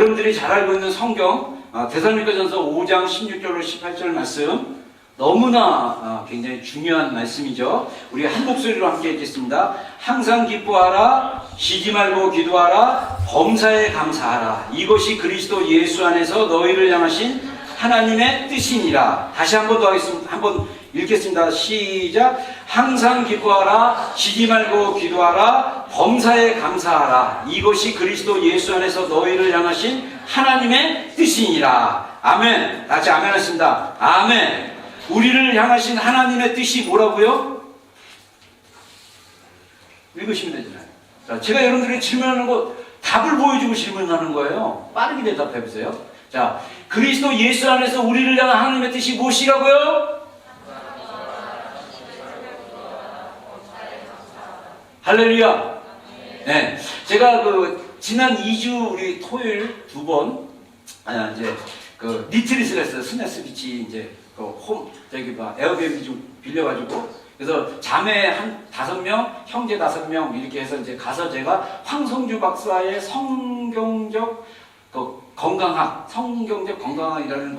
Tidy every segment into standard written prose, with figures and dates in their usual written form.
여러분들이 잘 알고 있는 성경 데살로니가전서 5장 16절로 18절 말씀, 너무나 굉장히 중요한 말씀이죠. 우리 한 목소리로 함께 읽겠습니다. 항상 기뻐하라, 쉬지 말고 기도하라, 범사에 감사하라. 이것이 그리스도 예수 안에서 너희를 향하신 하나님의 뜻이니라. 다시 한 번 더 하겠습니다. 한번 읽겠습니다. 시작. 항상 기뻐하라, 쉬지 말고 기도하라, 범사에 감사하라. 이것이 그리스도 예수 안에서 너희를 향하신 하나님의 뜻이니라. 아멘. 같이 아멘 하십니다. 아멘. 우리를 향하신 하나님의 뜻이 뭐라고요? 읽으시면 되잖아요. 자, 제가 여러분들이 질문하는 거 답을 보여주고 질문하는 거예요. 빠르게 대답해 보세요. 자, 그리스도 예수 안에서 우리를 향한 하나님의 뜻이 무엇이라고요? 할렐루야. 네, 제가 지난 2주 우리 토요일 2번 이제 리트릿을 했어요. 스네스 비치 이제 에어비앤비 좀 빌려가지고, 그래서 자매 한 5명, 형제 5명 이렇게 해서 이제 가서 제가 황성주 박사의 성경적 건강학, 성경적 건강학이라는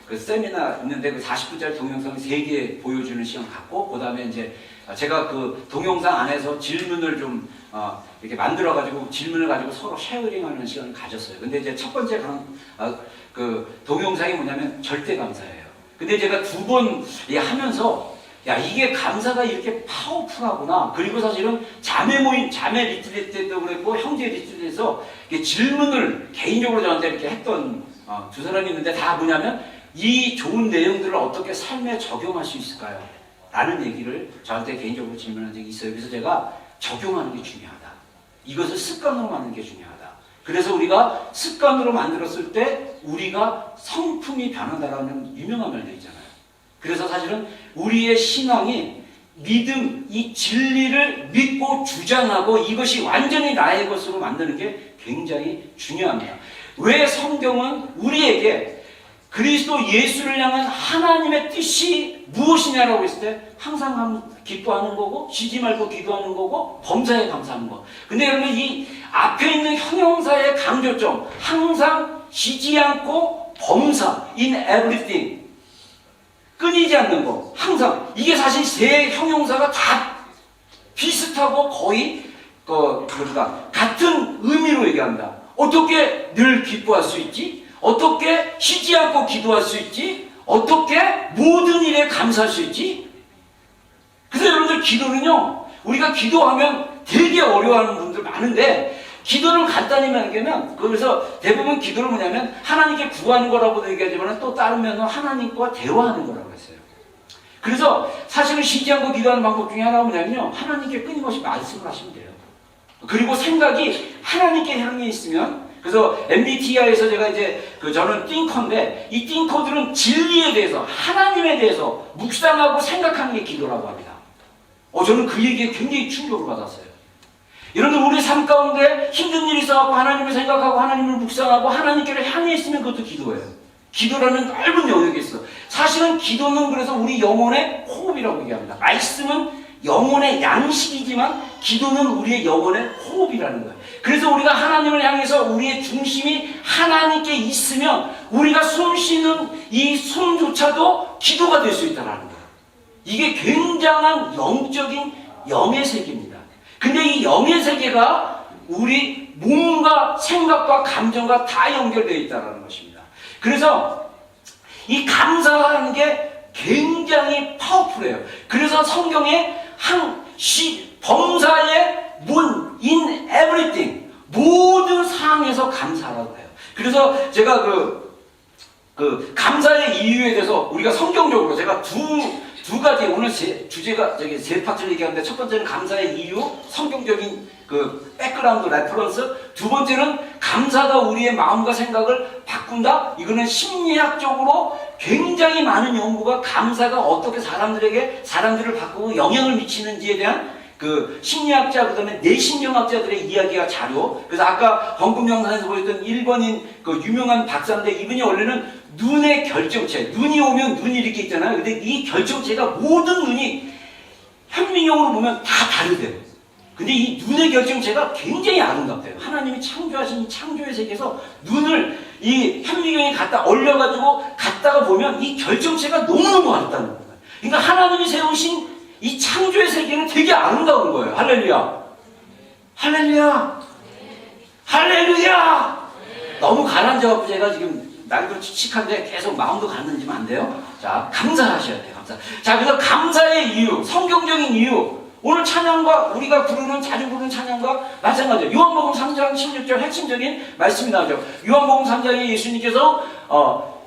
그 세미나 있는데, 그 40분짜리 동영상을 3개 보여주는 시간 갖고, 그 다음에 이제 제가 그 동영상 안에서 질문을 좀 이렇게 만들어가지고 질문을 가지고 서로 쉐어링하는 시간을 가졌어요. 근데 이제 첫 번째 그 동영상이 뭐냐면 절대 감사예요. 근데 제가 2번 하면서, 야, 이게 감사가 이렇게 파워풀하구나. 그리고 사실은 자매 모임, 자매 리트릿 때도 그랬고 형제 리트릿에서 질문을 개인적으로 저한테 이렇게 했던 두 사람이 있는데, 다 뭐냐면 이 좋은 내용들을 어떻게 삶에 적용할 수 있을까요? 라는 얘기를 저한테 개인적으로 질문한 적이 있어요. 그래서 제가 적용하는 게 중요하다. 이것을 습관으로 만드는 게 중요하다. 그래서 우리가 습관으로 만들었을 때 우리가 성품이 변한다라는 유명한 말도 있잖아요. 그래서 사실은 우리의 신앙이 믿음, 이 진리를 믿고 주장하고 이것이 완전히 나의 것으로 만드는 게 굉장히 중요합니다. 왜 성경은 우리에게 그리스도 예수를 향한 하나님의 뜻이 무엇이냐라고 했을 때 항상 기뻐하는 거고, 쉬지 말고 기도하는 거고, 범사에 감사하는 거. 근데 여러분, 이 앞에 있는 형용사의 강조점, 항상 쉬지 않고 범사, in everything, 끊이지 않는 거, 항상, 이게 사실 세 형용사가 다 비슷하고 거의 같은 의미로 얘기한다. 어떻게 늘 기뻐할 수 있지? 어떻게 쉬지 않고 기도할 수 있지? 어떻게 모든 일에 감사할 수 있지? 그래서 여러분들, 기도는요, 우리가 기도하면 되게 어려워하는 분들 많은데, 기도를 간단히 말하면, 그래서 대부분 기도를 뭐냐면 하나님께 구하는 거라고도 얘기하지만, 또 다른 면은 하나님과 대화하는 거라고 했어요. 그래서 사실은 쉬지 않고 기도하는 방법 중에 하나가 뭐냐면요, 하나님께 끊임없이 말씀을 하시면 돼요. 그리고 생각이 하나님께 향해 있으면, 그래서 MBTI에서 제가 이제 저는 띵커인데, 이 띵커들은 진리에 대해서, 하나님에 대해서 묵상하고 생각하는 게 기도라고 합니다. 저는 그 얘기에 굉장히 충격을 받았어요. 여러분, 우리 삶 가운데 힘든 일이 있어갖고 하나님을 생각하고 하나님을 묵상하고 하나님께를 향해 있으면 그것도 기도예요. 기도라는 넓은 영역이 있어. 사실은 기도는 그래서 우리 영혼의 호흡이라고 얘기합니다. 말씀은 영혼의 양식이지만 기도는 우리의 영혼의 호흡이라는 거예요. 그래서 우리가 하나님을 향해서 우리의 중심이 하나님께 있으면 우리가 숨 쉬는 이 숨조차도 기도가 될 수 있다는 거예요. 이게 굉장한 영적인 영의 세계입니다. 근데 이 영의 세계가 우리 몸과 생각과 감정과 다 연결되어 있다는 것입니다. 그래서 이 감사하는 게 굉장히 파워풀해요. 그래서 성경에 범사의 in everything, 모든 상황에서 감사하라고 해요. 그래서 제가 그 감사의 이유에 대해서 우리가 성경적으로 제가 두 가지, 오늘 주제가 세 파트를 얘기하는데, 첫 번째는 감사의 이유, 성경적인 백그라운드 레퍼런스, 두 번째는 감사가 우리의 마음과 생각을 바꾼다. 이거는 심리학적으로 굉장히 많은 연구가 감사가 어떻게 사람들을 바꾸고 영향을 미치는지에 대한 심리학자, 그 다음에 내신경학자들의 이야기가 자료. 그래서 아까 헌금 영상에서 보였던 일본인 유명한 박사인데, 이분이 원래는 눈의 결정체, 눈이 오면 눈이 이렇게 있잖아요. 근데 이 결정체가 모든 눈이 현미경으로 보면 다 다르대요. 근데 이 눈의 결정체가 굉장히 아름답대요. 하나님이 창조하신 이 창조의 세계에서 눈을 이 현미경에 갖다 얼려가지고 갖다가 보면 이 결정체가 너무너무 아름다운 거예요. 그러니까 하나님이 세우신 이 창조의 세계는 되게 아름다운 거예요. 할렐루야. 할렐루야. 할렐루야. 너무 가라앉아갖고 제가 지금 날도 칙칙한데 계속 마음도 가라앉으면 안 돼요. 자, 감사하셔야 돼요. 감사. 자, 그래서 감사의 이유, 성경적인 이유. 오늘 찬양과 우리가 자주 부르는 찬양과 마찬가지예요. 요한복음 3장 16절 핵심적인 말씀이 나오죠. 요한복음 3장에 예수님께서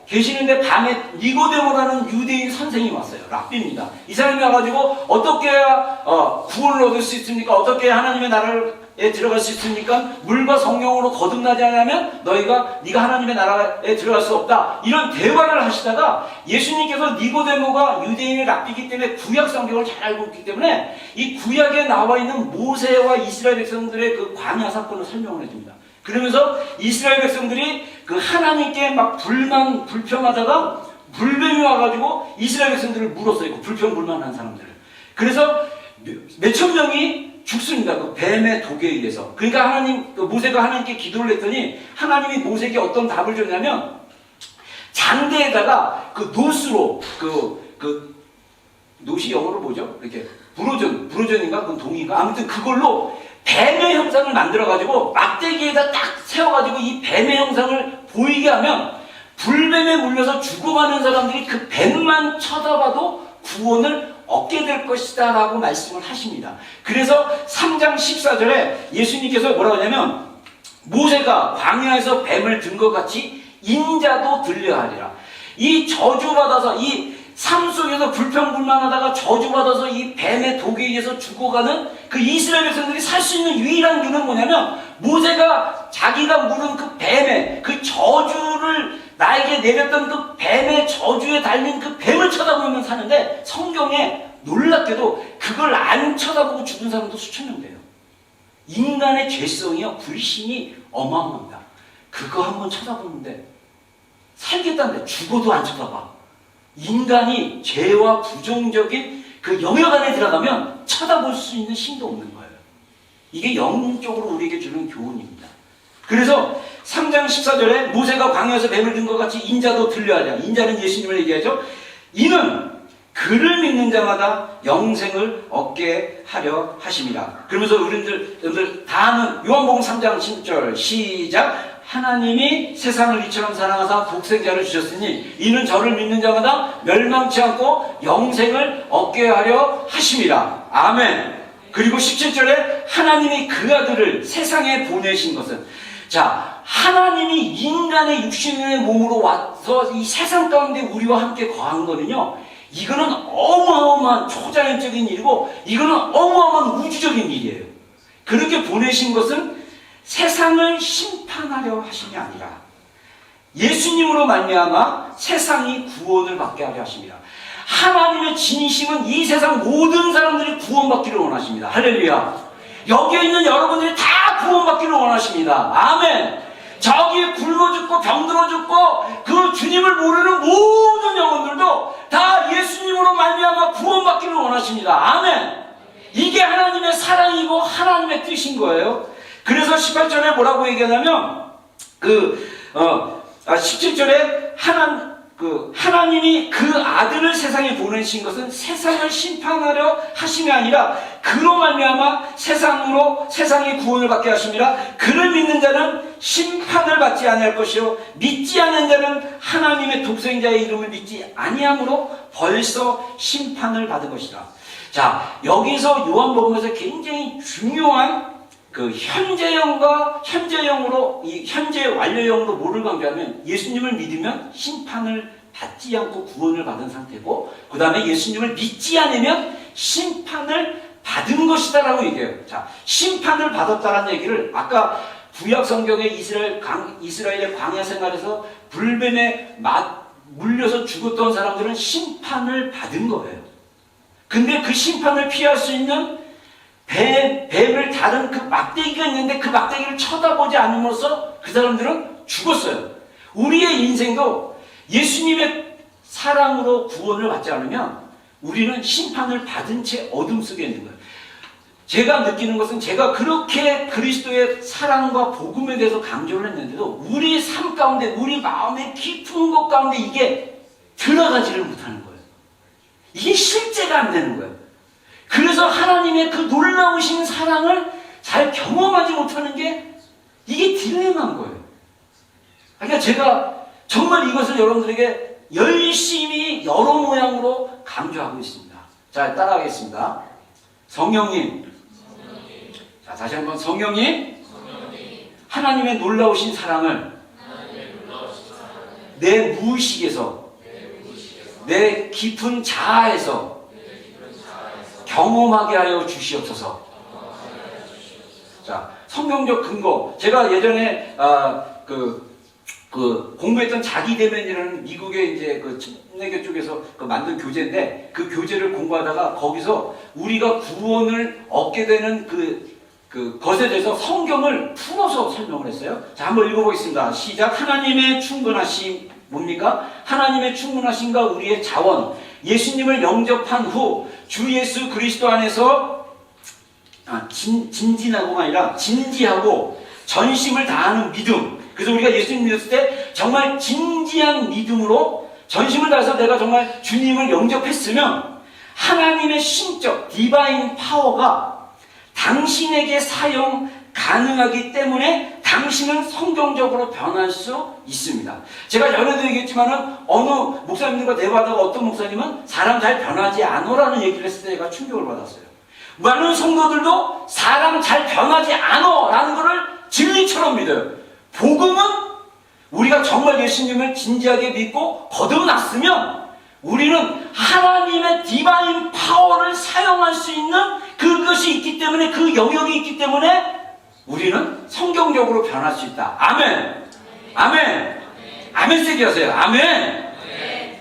계시는데 밤에 니고데모라는 유대인 선생이 왔어요. 랍비입니다. 이 사람이 와가지고 어떻게 해야 구원을 얻을 수 있습니까? 어떻게 하나님의 나라에 들어갈 수 있습니까? 물과 성령으로 거듭나지 않으면 네가 하나님의 나라에 들어갈 수 없다. 이런 대화를 하시다가 예수님께서 니고데모가 유대인의 랍비이기 때문에 구약 성경을 잘 알고 있기 때문에 이 구약에 나와 있는 모세와 이스라엘 백성들의 그 광야 사건을 설명을 해줍니다. 그러면서 이스라엘 백성들이 그 하나님께 막 불평하다가 불뱀이 와가지고 이스라엘 백성들을 물었어요. 그 불평불만한 사람들을. 그래서 몇천 명이 죽습니다. 그 뱀의 독에 의해서. 그러니까 모세가 하나님께 기도를 했더니 하나님이 모세에게 어떤 답을 줬냐면 장대에다가 그 노스로 노시 영어로 뭐죠? 이렇게 브로전인가? 그건 동인가? 아무튼 그걸로 뱀의 형상을 만들어가지고 막대기에다 딱 세워가지고 이 뱀의 형상을 보이게 하면 불뱀에 물려서 죽어가는 사람들이 그 뱀만 쳐다봐도 구원을 얻게 될 것이다 라고 말씀을 하십니다. 그래서 3장 14절에 예수님께서 뭐라고 하냐면 모세가 광야에서 뱀을 든 것 같이 인자도 들려하리라. 이 저주받아서 이 삶 속에서 불평불만하다가 저주받아서 이 뱀의 독에 의해서 죽어가는 그 이스라엘 백성들이 살 수 있는 유일한 길은 뭐냐면 모세가 자기가 물은 그 뱀의 그 저주를 나에게 내렸던 그 뱀의 저주에 달린 그 뱀을 쳐다보면 사는데 성경에 놀랍게도 그걸 안 쳐다보고 죽은 사람도 수천 명 돼요. 인간의 죄성이요 불신이 어마어마합니다. 그거 한번 쳐다보는데 살겠다는데 죽어도 안 쳐다봐. 인간이 죄와 부정적인 그 영역 안에 들어가면 쳐다볼 수 있는 힘도 없는 거예요. 이게 영적으로 우리에게 주는 교훈입니다. 그래서 3장 14절에 모세가 광야에서 뱀을 든 것 같이 인자도 들려하랴. 인자는 예수님을 얘기하죠. 이는 그를 믿는 자마다 영생을 얻게 하려 하심이라. 그러면서 여러분들 다 아는 요한복음 3장 10절 시작. 하나님이 세상을 이처럼 사랑하사 독생자를 주셨으니 이는 저를 믿는 자마다 멸망치 않고 영생을 얻게 하려 하심이라. 아멘. 그리고 17절에 하나님이 그 아들을 세상에 보내신 것은, 자, 하나님이 인간의 육신의 몸으로 와서 이 세상 가운데 우리와 함께 거한 거는요, 이거는 어마어마한 초자연적인 일이고 이거는 어마어마한 우주적인 일이에요. 그렇게 보내신 것은 세상을 심판하려 하심이 아니라 예수님으로 말미암아 세상이 구원을 받게 하려 하십니다. 하나님의 진심은 이 세상 모든 사람들이 구원받기를 원하십니다. 할렐루야. 여기에 있는 여러분들이 다 구원받기를 원하십니다. 아멘. 저기에 굶어 죽고 병들어 죽고 그 주님을 모르는 모든 영혼들도 다 예수님으로 말미암아 구원받기를 원하십니다. 아멘. 이게 하나님의 사랑이고 하나님의 뜻인 거예요. 그래서 18절에 뭐라고 얘기하냐면 17절에 하나님이 그 아들을 세상에 보내신 것은 세상을 심판하려 하심이 아니라 그로 말미암아 세상이 구원을 받게 하심이라. 그를 믿는 자는 심판을 받지 아니할 것이요 믿지 않는 자는 하나님의 독생자의 이름을 믿지 아니함으로 벌써 심판을 받은 것이다. 자, 여기서 요한복음에서 굉장히 중요한 그 현재형과 현재형으로 이 현재 완료형으로 뭐를 강조하면 예수님을 믿으면 심판을 받지 않고 구원을 받은 상태고 그 다음에 예수님을 믿지 않으면 심판을 받은 것이다 라고 얘기해요. 자, 심판을 받았다는 얘기를 아까 구약 성경의 이스라엘의 광야 생활에서 불뱀에 물려서 죽었던 사람들은 심판을 받은 거예요. 근데 그 심판을 피할 수 있는 뱀을 다른 그 막대기가 있는데 그 막대기를 쳐다보지 않음으로써 그 사람들은 죽었어요. 우리의 인생도 예수님의 사랑으로 구원을 받지 않으면 우리는 심판을 받은 채 어둠 속에 있는 거예요. 제가 느끼는 것은 제가 그렇게 그리스도의 사랑과 복음에 대해서 강조를 했는데도 우리 삶 가운데, 우리 마음의 깊은 것 가운데 이게 들어가지를 못하는 거예요. 이게 실제가 안 되는 거예요. 그래서 하나님의 그 놀라우신 사랑을 잘 경험하지 못하는 게 이게 딜레마인 거예요. 그러니까 제가 정말 이것을 여러분들에게 열심히 여러 모양으로 강조하고 있습니다. 자, 따라하겠습니다. 성령님. 자, 다시 한번 성령님. 하나님의 놀라우신 사랑을 내 무의식에서, 내 깊은 자아에서 경험하게 하여 주시옵소서. 자, 성경적 근거. 제가 예전에 공부했던 자기대면이라는 미국의 이제 그 침례교 쪽에서 만든 교재인데, 그 교재를 공부하다가 거기서 우리가 구원을 얻게 되는 것에 대해서 성경을 풀어서 설명을 했어요. 자, 한번 읽어보겠습니다. 시작. 하나님의 충분하심, 뭡니까? 하나님의 충분하심과 우리의 자원, 예수님을 영접한 후 주 예수 그리스도 안에서 진진하고가 아니라 진지하고 전심을 다하는 믿음. 그래서 우리가 예수님 믿었을 때 정말 진지한 믿음으로 전심을 다해서 내가 정말 주님을 영접했으면 하나님의 신적 디바인 파워가 당신에게 사용 가능하기 때문에 당신은 성경적으로 변할 수 있습니다. 제가 전에도 얘기했지만은 어느 목사님들과 대화하다가 어떤 목사님은 사람 잘 변하지 않으라는 얘기를 했을 때 제가 충격을 받았어요. 많은 성도들도 사람 잘 변하지 않으라는 것을 진리처럼 믿어요. 복음은 우리가 정말 예수님을 진지하게 믿고 거듭났으면 우리는 하나님의 디바인 파워를 사용할 수 있는 그것이 있기 때문에, 그 영역이 있기 때문에 우리는 성경적으로 변할 수 있다. 아멘. 아멘. 아멘 세게 하세요. 아멘.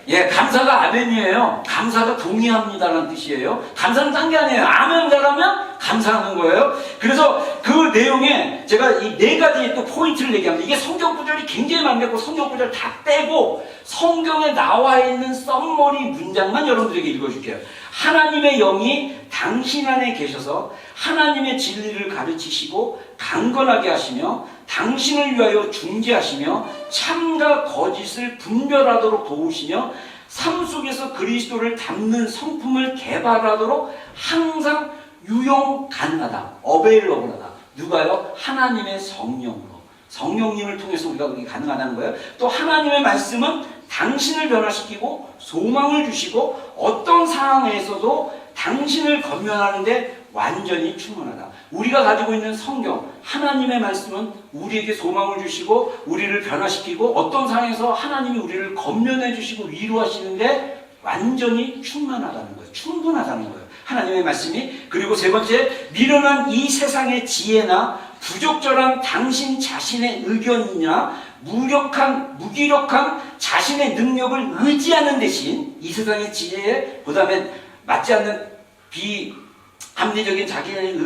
예, 감사가 아멘이에요. 감사가 동의합니다라는 뜻이에요. 감사는 딴 게 아니에요. 아멘 잘하면 감사하는 거예요. 그래서 그 내용에 제가 이 네 가지 또 포인트를 얘기합니다. 이게 성경 구절이 굉장히 많고 성경 구절 다 빼고 성경에 나와 있는 썸머리 문장만 여러분들에게 읽어줄게요. 하나님의 영이 당신 안에 계셔서 하나님의 진리를 가르치시고 강건하게 하시며 당신을 위하여 중재하시며 참과 거짓을 분별하도록 도우시며 삶 속에서 그리스도를 담는 성품을 개발하도록 항상 유용 가능하다. 어베일러블하다. 누가요? 하나님의 성령으로. 성령님을 통해서 우리가 그게 가능하다는 거예요. 또 하나님의 말씀은 당신을 변화시키고 소망을 주시고 어떤 상황에서도 당신을 건면하는데 완전히 충분하다. 우리가 가지고 있는 성경, 하나님의 말씀은 우리에게 소망을 주시고 우리를 변화시키고 어떤 상황에서 하나님이 우리를 건면해 주시고 위로하시는데 완전히 충만하다는 거예요. 충분하다는 거예요. 하나님의 말씀이. 그리고 세 번째, 미련한 이 세상의 지혜나 부적절한 당신 자신의 의견이나 무기력한 자신의 능력을 의지하는 대신 이 세상의 지혜에 그 다음에 맞지 않는 비합리적인 자기의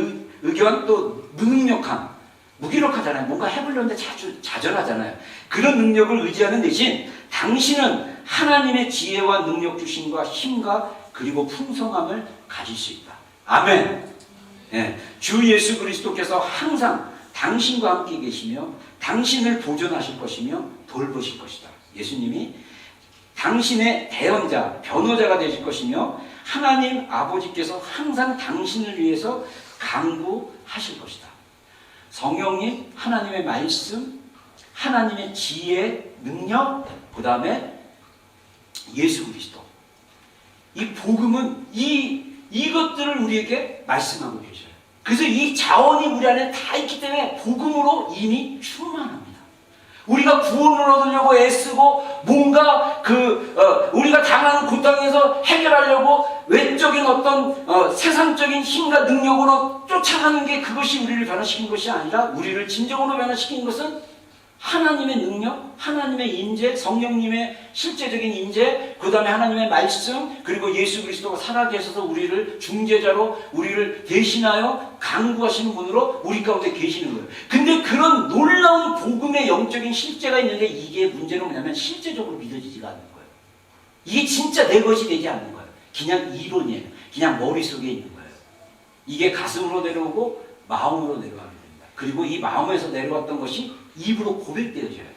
의견, 또 무능력함, 무기력하잖아요. 뭔가 해보려는데 좌절하잖아요. 그런 능력을 의지하는 대신 당신은 하나님의 지혜와 능력 주심과 힘과 그리고 풍성함을 가질 수 있다. 아멘. 네. 주 예수 그리스도께서 항상 당신과 함께 계시며 당신을 보존하실 것이며 돌보실 것이다. 예수님이 당신의 대언자, 변호자가 되실 것이며 하나님 아버지께서 항상 당신을 위해서 강구하실 것이다. 성령님, 하나님의 말씀, 하나님의 지혜, 능력, 그 다음에 예수 그리스도. 이 복음은 이것들을 우리에게 말씀하고 계셔요. 그래서 이 자원이 우리 안에 다 있기 때문에 복음으로 이미 충만합니다. 우리가 구원을 얻으려고 애쓰고 뭔가 우리가 당하는 고통에서 해결하려고 외적인 어떤 세상적인 힘과 능력으로 쫓아가는 게 그것이 우리를 변화시킨 것이 아니라 우리를 진정으로 변화시킨 것은 하나님의 능력, 하나님의 인재, 성령님의 실제적인 인재, 그 다음에 하나님의 말씀, 그리고 예수 그리스도가 살아계셔서 우리를 중재자로 우리를 대신하여 강구하시는 분으로 우리 가운데 계시는 거예요. 근데 그런 놀라운 복음의 영적인 실제가 있는데 이게 문제는 뭐냐면 실제적으로 믿어지지가 않는 거예요. 이게 진짜 내 것이 되지 않는 거예요. 그냥 이론이에요. 그냥 머릿속에 있는 거예요. 이게 가슴으로 내려오고 마음으로 내려가게 됩니다. 그리고 이 마음에서 내려왔던 것이 입으로 고백되어져야 돼요.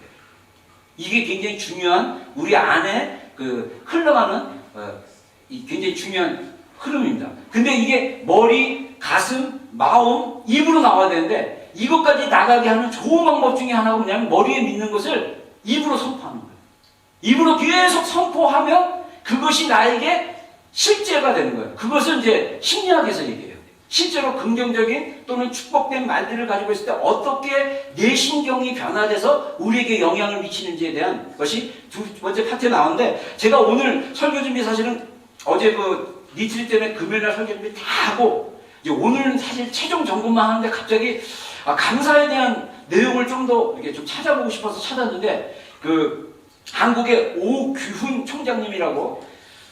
이게 굉장히 중요한 우리 안에 그 흘러가는 이 굉장히 중요한 흐름입니다. 근데 이게 머리, 가슴, 마음, 입으로 나와야 되는데 이것까지 나가게 하는 좋은 방법 중에 하나가 뭐냐면 머리에 믿는 것을 입으로 선포하는 거예요. 입으로 계속 선포하면 그것이 나에게 실제가 되는 거예요. 그것은 이제 심리학에서 얘기해요. 실제로 긍정적인 또는 축복된 말들을 가지고 있을 때 어떻게 내 신경이 변화돼서 우리에게 영향을 미치는지에 대한 것이 두 번째 파트에 나오는데, 제가 오늘 설교 준비 사실은 어제 그 니트리 때문에 금요일날 설교 준비 다 하고 이제 오늘은 사실 최종 점검만 하는데 갑자기 감사에 대한 내용을 좀 더 이렇게 좀 찾아보고 싶어서 찾았는데, 그 한국의 오규훈 총장님이라고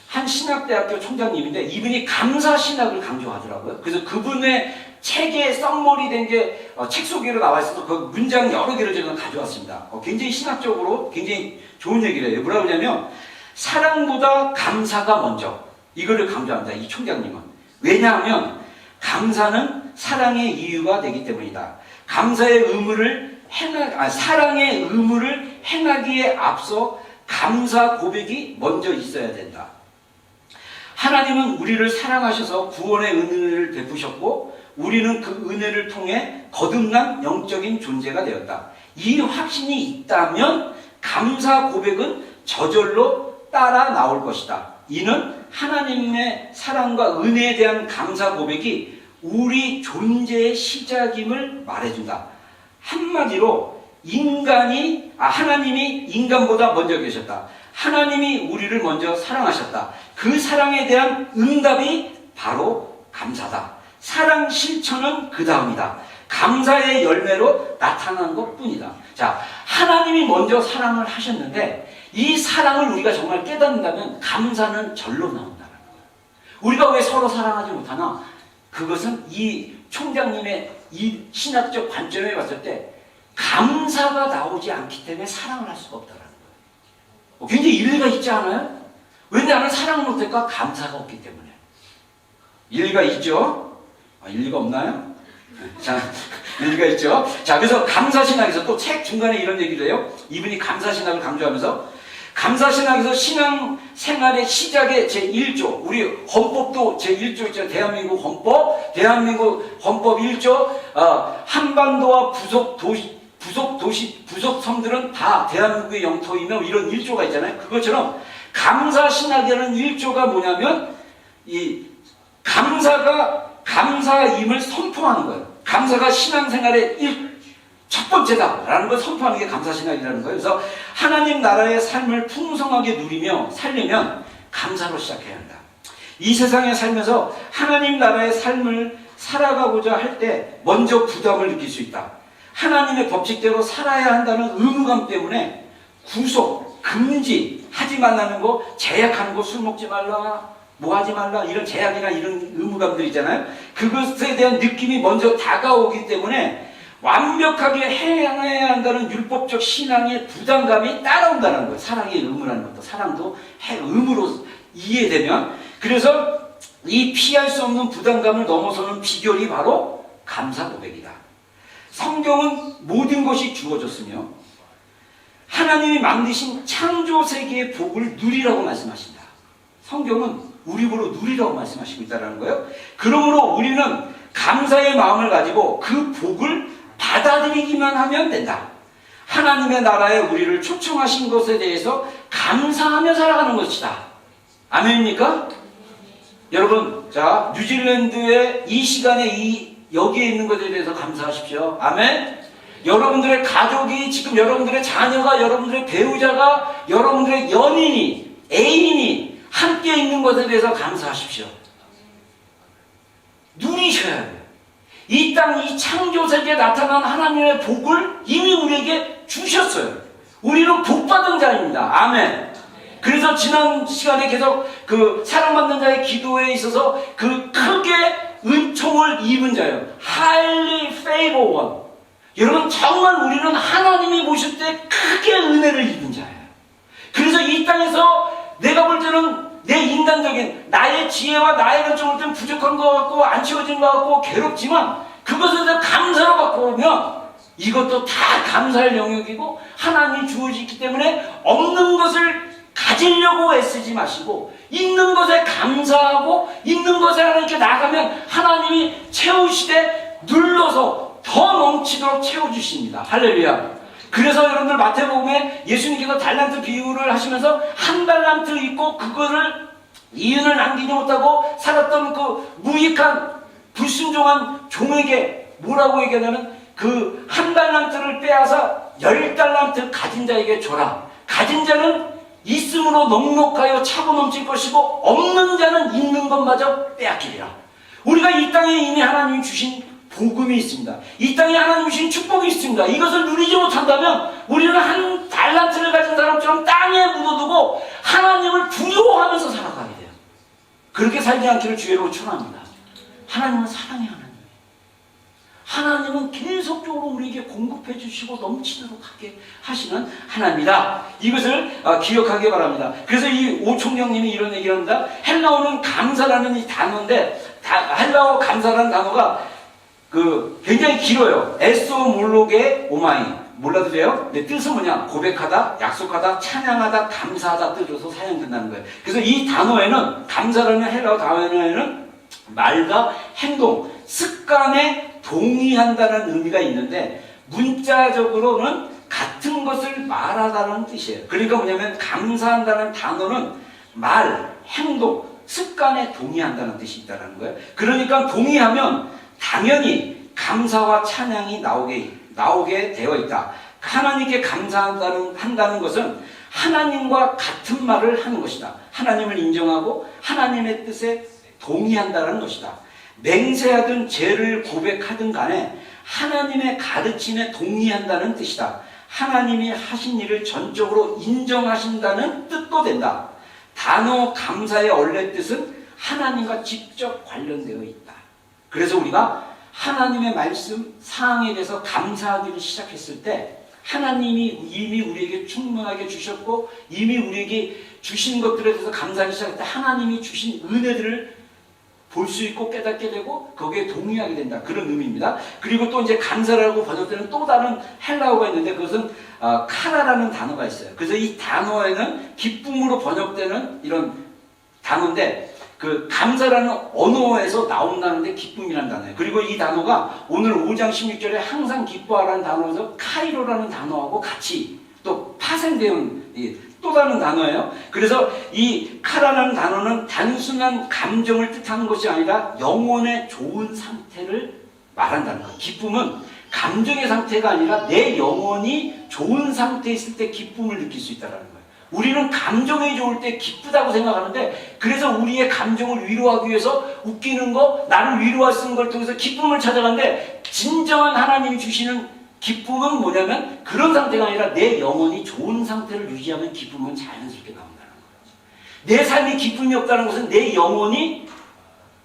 한 신학대학교 총장님인데 이분이 감사 신학을 강조하더라고요. 그래서 그분의 책에 썸머리 된 게 책 소개로 나와 있어서 그 문장 여러 개를 제가 가져왔습니다. 굉장히 신학적으로 굉장히 좋은 얘기를 해요. 뭐라고 하냐면 사랑보다 감사가 먼저, 이거를 강조합니다. 이 총장님은. 왜냐하면 감사는 사랑의 이유가 되기 때문이다. 감사의 의무를 사랑의 의무를 행하기에 앞서 감사 고백이 먼저 있어야 된다. 하나님은 우리를 사랑하셔서 구원의 은혜를 베푸셨고 우리는 그 은혜를 통해 거듭난 영적인 존재가 되었다. 이 확신이 있다면 감사 고백은 저절로 따라 나올 것이다. 이는 하나님의 사랑과 은혜에 대한 감사 고백이 우리 존재의 시작임을 말해준다. 한마디로 하나님이 인간보다 먼저 계셨다. 하나님이 우리를 먼저 사랑하셨다. 그 사랑에 대한 응답이 바로 감사다. 사랑 실천은 그 다음이다. 감사의 열매로 나타난 것 뿐이다. 자, 하나님이 먼저 사랑을 하셨는데 이 사랑을 우리가 정말 깨닫는다면 감사는 절로 나온다는 거예요. 우리가 왜 서로 사랑하지 못하나? 그것은 이 총장님의 이 신학적 관점에 봤을 때 감사가 나오지 않기 때문에 사랑을 할 수가 없다는 거예요. 굉장히 일리가 있지 않아요? 왜 나는 사랑을 못할까? 감사가 없기 때문에. 일리가 있죠? 일리가 없나요? 자, 일리가 있죠? 자, 그래서 감사신학에서 또 책 중간에 이런 얘기를 해요. 이분이 감사신학을 강조하면서 감사신학에서 신앙생활의 시작의 제1조, 우리 헌법도 제1조 있잖아요. 대한민국 헌법 1조, 한반도와 부속 섬들은 다 대한민국의 영토이며 이런 1조가 있잖아요. 그것처럼 감사신학이라는 1조가 뭐냐면 이 감사임을 선포하는 거예요. 감사가 신앙생활의 첫 번째다라는 걸 선포하는 게 감사신학이라는 거예요. 그래서 하나님 나라의 삶을 풍성하게 누리며 살려면 감사로 시작해야 한다. 이 세상에 살면서 하나님 나라의 삶을 살아가고자 할 때 먼저 부담을 느낄 수 있다. 하나님의 법칙대로 살아야 한다는 의무감 때문에 구속, 금지, 하지 말라는 거, 제약하는 거, 술 먹지 말라, 뭐 하지 말라, 이런 제약이나 이런 의무감들 있잖아요. 그것에 대한 느낌이 먼저 다가오기 때문에 완벽하게 행해야 한다는 율법적 신앙의 부담감이 따라온다는 거예요. 사랑의 의무라는 것도, 사랑도 의무로 이해되면. 그래서 이 피할 수 없는 부담감을 넘어서는 비결이 바로 감사 고백이다. 성경은 모든 것이 주어졌으며 하나님이 만드신 창조 세계의 복을 누리라고 말씀하신다. 성경은 우리 보러 누리라고 말씀하시고 있다는 거예요. 그러므로 우리는 감사의 마음을 가지고 그 복을 받아들이기만 하면 된다. 하나님의 나라에 우리를 초청하신 것에 대해서 감사하며 살아가는 것이다. 아멘입니까? 여러분, 자, 뉴질랜드의 이 시간에 여기에 있는 것에 대해서 감사하십시오. 아멘. 여러분들의 가족이, 지금 여러분들의 자녀가, 여러분들의 배우자가, 여러분들의 연인이, 애인이 함께 있는 것에 대해서 감사하십시오. 누리셔야 돼요. 이 땅, 이 창조세계에 나타난 하나님의 복을 이미 우리에게 주셨어요. 우리는 복받은 자입니다. 아멘. 그래서 지난 시간에 계속 그 사랑받는 자의 기도에 있어서 그 크게 은총을 입은 자예요. Highly favored one. 여러분, 정말 우리는 하나님이 보실 때 크게 은혜를 입은 자예요. 그래서 이 땅에서 내가 볼 때는 내 인간적인 나의 지혜와 나의 것좀 좀 부족한 것 같고 안 채워진 것 같고 괴롭지만 그것을 다 감사로 바꾸면 이것도 다 감사할 영역이고 하나님이 주어지기 때문에 없는 것을 가지려고 애쓰지 마시고 있는 것에 감사하고 있는 것에 하나님께 나가면 하나님이 채우시되 눌러서 더 넘치도록 채워주십니다. 할렐루야. 그래서 여러분들 마태복음에 예수님께서 달란트 비유를 하시면서 한 달란트 있고 그거를 이윤을 남기지 못하고 살았던 그 무익한 불순종한 종에게 뭐라고 얘기하냐면 그 한 달란트를 빼앗아 10달란트 가진 자에게 줘라. 가진 자는 있음으로 넉넉하여 차고 넘칠 것이고 없는 자는 있는 것마저 빼앗기리라. 우리가 이 땅에 이미 하나님이 주신 복음이 있습니다. 이 땅에 하나님이 주신 축복이 있습니다. 이것을 누리지 못한다면 우리는 한 달란트를 가진 사람처럼 땅에 묻어두고 하나님을 두려워하면서 살아가게 돼요. 그렇게 살지 않기를 주의로 축원합니다. 하나님은 사랑의 하나님. 하나님은 계속적으로 우리에게 공급해 주시고 넘치도록 하게 하시는 하나님이다. 이것을 기억하기 바랍니다. 그래서 이 오총경님이 이런 얘기를 합니다. 헬라어는 감사라는 이 단어인데 헬라어 감사라는 단어가 굉장히 길어요. 에소몰로게 오마이. 몰라도 돼요? 근데 뜻은 뭐냐? 고백하다, 약속하다, 찬양하다, 감사하다 뜻으로 사용된다는 거예요. 그래서 이 단어에는 감사라는 헬라어 단어에는 말과 행동, 습관에 동의한다는 의미가 있는데 문자적으로는 같은 것을 말하다는 뜻이에요. 그러니까 뭐냐면 감사한다는 단어는 말, 행동, 습관에 동의한다는 뜻이 있다는 거예요. 그러니까 동의하면 당연히 감사와 찬양이 나오게 되어 있다. 하나님께 감사한다는 것은 하나님과 같은 말을 하는 것이다. 하나님을 인정하고 하나님의 뜻에 동의한다는 것이다. 맹세하든 죄를 고백하든 간에 하나님의 가르침에 동의한다는 뜻이다. 하나님이 하신 일을 전적으로 인정하신다는 뜻도 된다. 단어 감사의 원래 뜻은 하나님과 직접 관련되어 있다. 그래서 우리가 하나님의 말씀 사항에 대해서 감사하기를 시작했을 때 하나님이 이미 우리에게 충분하게 주셨고 이미 우리에게 주신 것들에 대해서 감사하기 시작할 때 하나님이 주신 은혜들을 볼 수 있고 깨닫게 되고 거기에 동의하게 된다. 그런 의미입니다. 그리고 또 이제 감사라고 번역되는 또 다른 헬라어가 있는데 그것은 카라라는 단어가 있어요. 그래서 이 단어에는 기쁨으로 번역되는 이런 단어인데 그 감사라는 언어에서 나온다는데 기쁨이라는 단어예요. 그리고 이 단어가 오늘 5장 16절에 항상 기뻐하라는 단어에서 카이로라는 단어하고 같이 또 파생되는 또 다른 단어예요. 그래서 이 카라라는 단어는 단순한 감정을 뜻하는 것이 아니라 영혼의 좋은 상태를 말한다는 거예요. 기쁨은 감정의 상태가 아니라 내 영혼이 좋은 상태에 있을 때 기쁨을 느낄 수 있다는 거예요. 우리는 감정이 좋을 때 기쁘다고 생각하는데 그래서 우리의 감정을 위로하기 위해서 웃기는 거, 나를 위로할 수 있는 걸 통해서 기쁨을 찾아가는데 진정한 하나님이 주시는 기쁨은 뭐냐면 그런 상태가 아니라 내 영혼이 좋은 상태를 유지하면 기쁨은 자연스럽게 나온다는 거예요. 내 삶에 기쁨이 없다는 것은 내 영혼이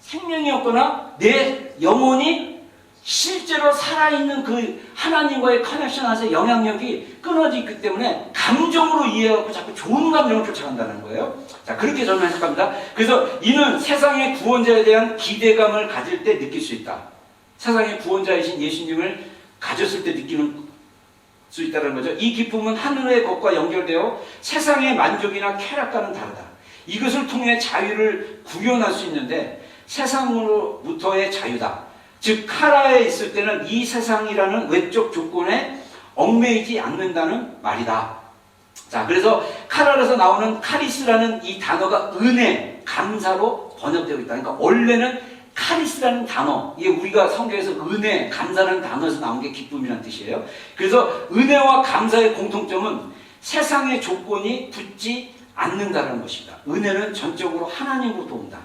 생명이 없거나 내 영혼이 실제로 살아있는 그 하나님과의 커넥션 안에서 영향력이 끊어져 있기 때문에 감정으로 이해하고 자꾸 좋은 감정을 쫓아간다는 거예요. 자, 그렇게 저는 해석합니다. 그래서 이는 세상의 구원자에 대한 기대감을 가질 때 느낄 수 있다. 세상의 구원자이신 예수님을 가졌을 때 느끼는 수 있다는 거죠. 이 기쁨은 하늘의 것과 연결되어 세상의 만족이나 쾌락과는 다르다. 이것을 통해 자유를 구현할 수 있는데 세상으로부터의 자유다. 즉 카라에 있을 때는 이 세상이라는 외적 조건에 얽매이지 않는다는 말이다. 자, 그래서 카라에서 나오는 카리스라는 이 단어가 은혜, 감사로 번역되고 있다. 그러니까 원래는 카리스라는 단어, 이게 우리가 성경에서 은혜, 감사라는 단어에서 나온 게 기쁨이라는 뜻이에요. 그래서 은혜와 감사의 공통점은 세상의 조건이 붙지 않는다는 것입니다. 은혜는 전적으로 하나님으로부터 온다.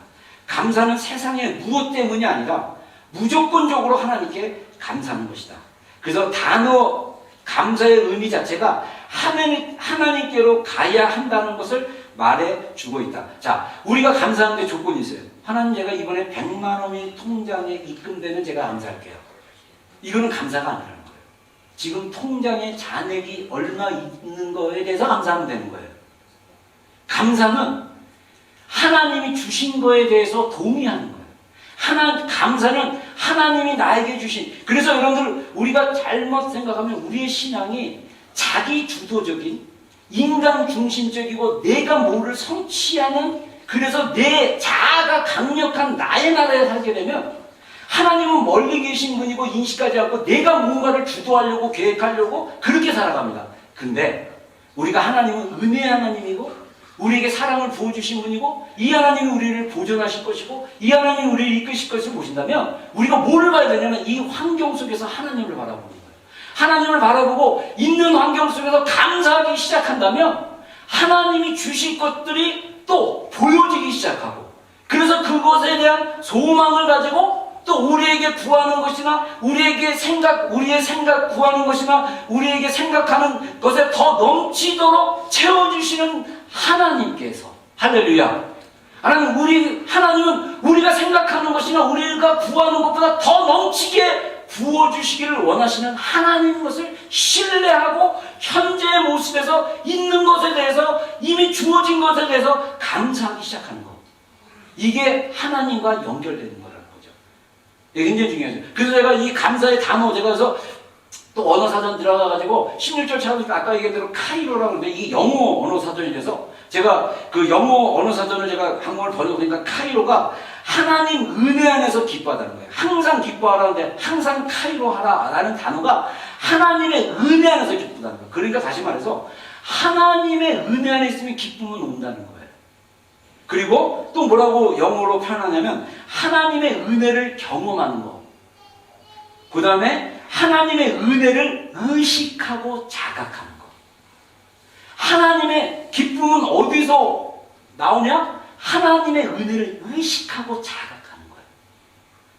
감사는 세상의 무엇 때문이 아니라 무조건적으로 하나님께 감사하는 것이다. 그래서 단어 감사의 의미 자체가 하나님께로 가야 한다는 것을 말해주고 있다. 자, 우리가 감사하는 데 조건이 있어요. 하나님, 제가 이번에 100만 원이 통장에 입금되면 제가 감사할게요. 이거는 감사가 아니라는 거예요. 지금 통장에 잔액이 얼마 있는 거에 대해서 감사하면 되는 거예요. 감사는 하나님이 주신 거에 대해서 동의하는 거예요. 감사는 하나님이 나에게 주신. 그래서 여러분들, 우리가 잘못 생각하면 우리의 신앙이 자기 주도적인, 인간 중심적이고 내가 뭐를 성취하는, 그래서 내 자아가 강력한 나의 나라에 살게 되면 하나님은 멀리 계신 분이고 인식하지 않고 내가 뭔가를 주도하려고 계획하려고 그렇게 살아갑니다. 근데 우리가 하나님은 은혜의 하나님이고 우리에게 사랑을 부어주신 분이고 이 하나님이 우리를 보존하실 것이고 이 하나님이 우리를 이끄실 것을 보신다면 우리가 뭐를 봐야 되냐면 이 환경 속에서 하나님을 바라보는 거예요. 하나님을 바라보고 있는 환경 속에서 감사하기 시작한다면 하나님이 주실 것들이 또 보여지기 시작하고, 그래서 그것에 대한 소망을 가지고 또 우리에게 구하는 것이나 우리의 생각 구하는 것이나 우리에게 생각하는 것에 더 넘치도록 채워주시는 하나님께서, 할렐루야, 하나님은 우리가 생각하는 것이나 우리가 구하는 것보다 더 넘치게 부어주시기를 원하시는 하나님 것을 신뢰하고 현재의 모습에서 있는 것에 대해서, 이미 주어진 것에 대해서 감사하기 시작하는 것. 이게 하나님과 연결되는 거라는 거죠. 이게 굉장히 중요하죠. 그래서 제가 이 감사의 단어, 제가 그래서 또 언어사전 들어가가지고 16절 찾아보니까 아까 얘기한 대로 카이로라고 하는데 이게 영어 언어사전이라서 제가 그 영어 언어사전을 제가 한국어를 번역하니까 카이로가 하나님 은혜 안에서 기뻐하다는 거예요. 항상 기뻐하라는데 항상 카이로 하라라는 단어가 하나님의 은혜 안에서 기쁘다는 거예요. 그러니까 다시 말해서 하나님의 은혜 안에 있으면 기쁨은 온다는 거예요. 그리고 또 뭐라고 영어로 표현하냐면 하나님의 은혜를 경험하는 거. 그 다음에 하나님의 은혜를 의식하고 자각하는 거. 하나님의 기쁨은 어디서 나오냐? 하나님의 은혜를 의식하고 자각하는 거예요.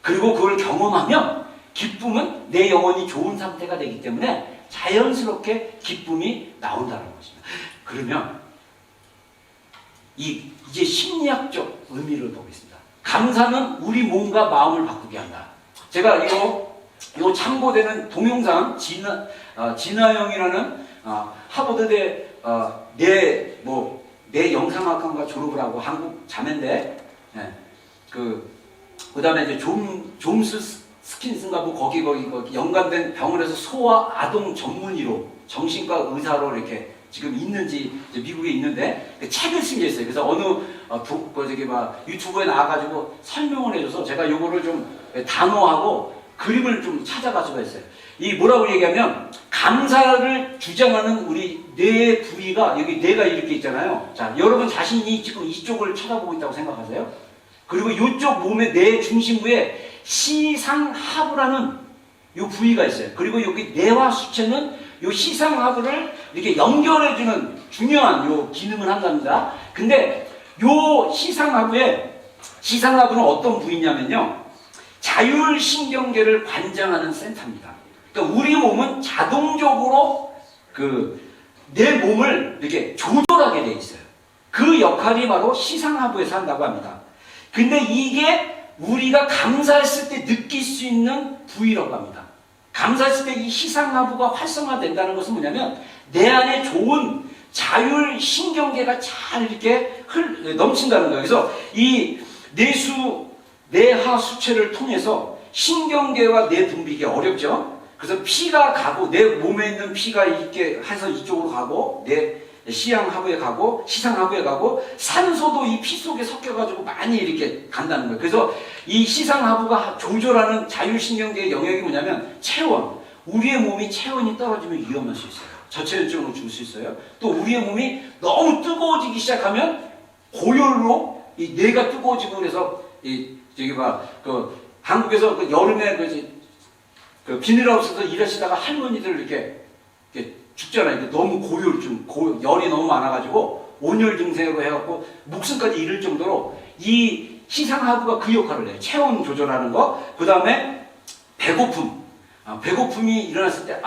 그리고 그걸 경험하면 기쁨은 내 영혼이 좋은 상태가 되기 때문에 자연스럽게 기쁨이 나온다는 것입니다. 그러면 이제 심리학적 의미를 보겠습니다. 감사는 우리 몸과 마음을 바꾸게 한다. 제가 요 참고되는 동영상 진아영이라는 하버드대 내 영상학과인가 졸업을 하고 한국 자매인데, 그 다음에 이제 존스 스킨슨가 거기 연관된 병원에서 소아 아동 전문의로 정신과 의사로 이렇게 지금 있는지 미국에 있는데 그 책을 쓴 게 있어요. 그래서 어느 유튜브에 나와가지고 설명을 해줘서 제가 요거를 좀 단어하고 그림을 좀 찾아갈 수가 있어요. 이 뭐라고 얘기하면 감사를 주장하는 우리 뇌 부위가 여기 뇌가 이렇게 있잖아요. 자, 여러분 자신이 지금 이쪽을 쳐다보고 있다고 생각하세요? 그리고 이쪽 몸의 뇌 중심부에 시상하부라는 요 부위가 있어요. 그리고 여기 뇌와 수체는 요 시상하부를 이렇게 연결해주는 중요한 요 기능을 한답니다. 근데 요 시상하부는 어떤 부위냐면요, 자율신경계를 관장하는 센터입니다. 그러니까 우리 몸은 자동적으로 내 몸을 이렇게 조절하게 돼 있어요. 그 역할이 바로 시상하부에서 한다고 합니다. 근데 이게 우리가 감사했을 때 느낄 수 있는 부위라고 합니다. 감사했을 때 이 시상하부가 활성화된다는 것은 뭐냐면 내 안에 좋은 자율신경계가 잘 이렇게 넘친다는 거예요. 그래서 이 뇌하 수체를 통해서 신경계와 뇌분비가 어렵죠. 그래서 피가 가고 내 몸에 있는 피가 이렇게 해서 이쪽으로 가고 내 시상하부에 가고 산소도 이 피 속에 섞여가지고 많이 이렇게 간다는 거예요. 그래서 이 시상하부가 조절하는 자율신경계의 영역이 뭐냐면 체온. 우리의 몸이 체온이 떨어지면 위험할 수 있어요. 저체온증으로 죽을 수 있어요. 또 우리의 몸이 너무 뜨거워지기 시작하면 고열로 이 뇌가 뜨거워지고 그래서 한국에서 여름에 비닐하우스에서 일하시다가 할머니들 이렇게 죽잖아요. 너무 열이 너무 많아가지고 온열 증세로 해갖고 목숨까지 잃을 정도로 이 시상하부가 그 역할을 해요. 체온 조절하는 거. 그 다음에 배고픔. 배고픔이 일어났을 때